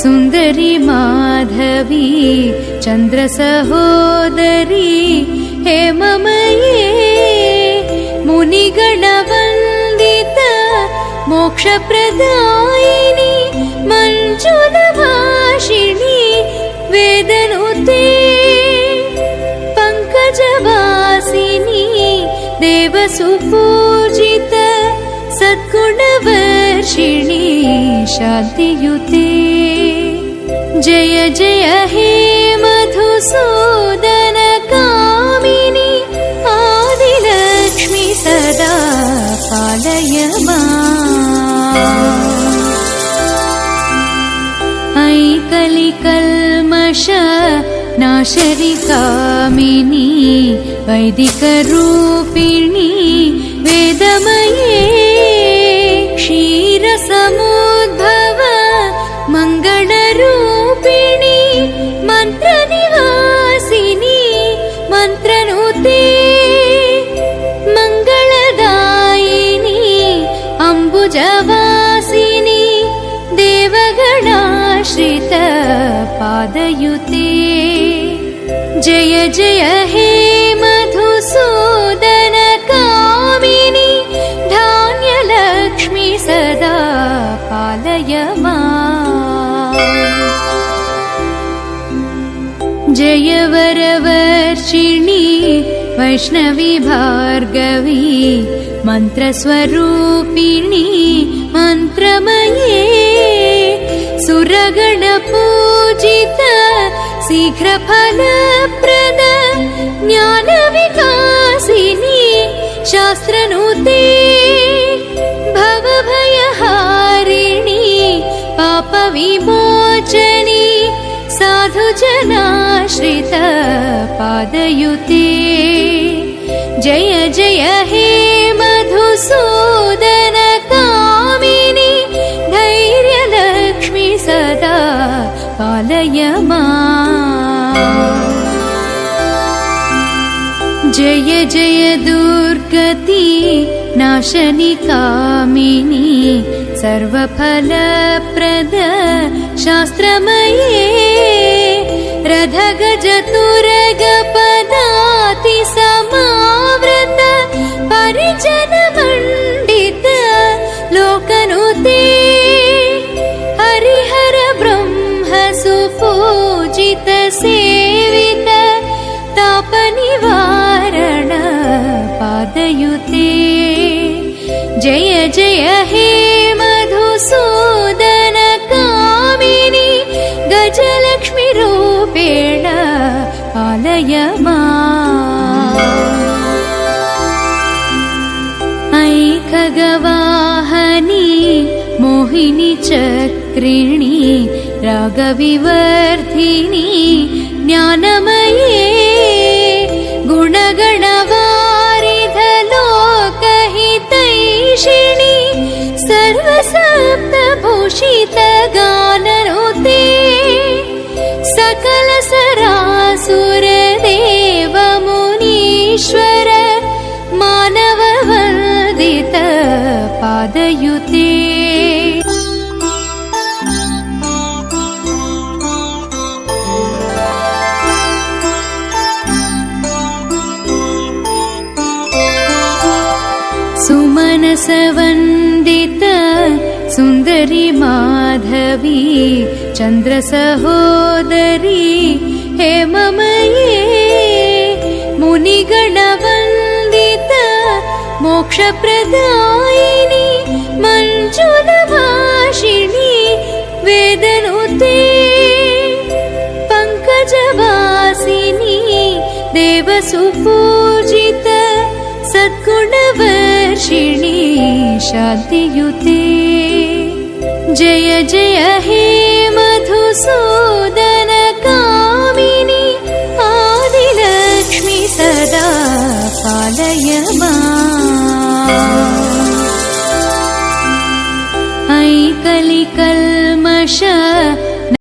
सुन्दरी माधवी चन्द्रसहोदरी हेममये मुनिगणवन्दित मोक्षप्रदायिनी मञ्जुलभाषिणी वेदनुते पङ्कजवासिनी देवसुपूजित सद्गुणवर्षिणी शान्तियुते जय जय हे मधुसूदन कामिनी आदिलक्ष्मी सदा पालय माम्। ऐ कलिकल्मष नाशरि कामिनी वैदिकरूपिणी वेदमये क्षीरसमुद्भव मङ्गलरूपिणी मन्त्रनिवासिनी मन्त्रनुते मङ्गलदायिनी अम्बुजवासिनी देवगणाश्रित पादयुते जय जय हे मधुसूदन कामिनी धान्यलक्ष्मी सदा पालय माम्। जय वरवर्षिणी वैष्णवी भार्गवी मन्त्रस्वरूपिणी मन्त्रमये सुरगणपूजित शीघ्रफलप्रद ज्ञानविकासिनी शास्त्रनुते भवभयहारिणी पापविमोचनी साधुजनाश्रित पादयुते जय जय हे मधुसूदन कामिनी धैर्यलक्ष्मी सदा पालय माम्। जय जय दुर्गति नाशनि कामिनी सर्वफलप्रद शास्त्रमये रथगजतुरगपदाति समावृत परिजनमण्डित लोकनुते हरिहर ब्रह्म सुपूजित सेवित तापनिवारण पादयुते जय जय हे मधुसूदन कामिनी गजलक्ष्मी रूपेण पालय माम्। ऐ खगवाहनी मोहिनी चक्रिणी रागविवर्धिनी ज्ञानमये गुणगणवारिध लोकहितैषिणी सर्वसप्तभूषित गाननुते सकल सरासुर देव मुनीश्वर मानववन्दित पादयुते सुमनसवन्दित सुन्दरी माधवी चन्द्रसहोदरी हेममये मुनिगणवन्दित मोक्षप्रदायिनी मञ्जुलभाषिणी वेदनुते पङ्कजवासिनी देवसुपूजित सद्गुणवर्षिणी शान्तियुते जय जय हे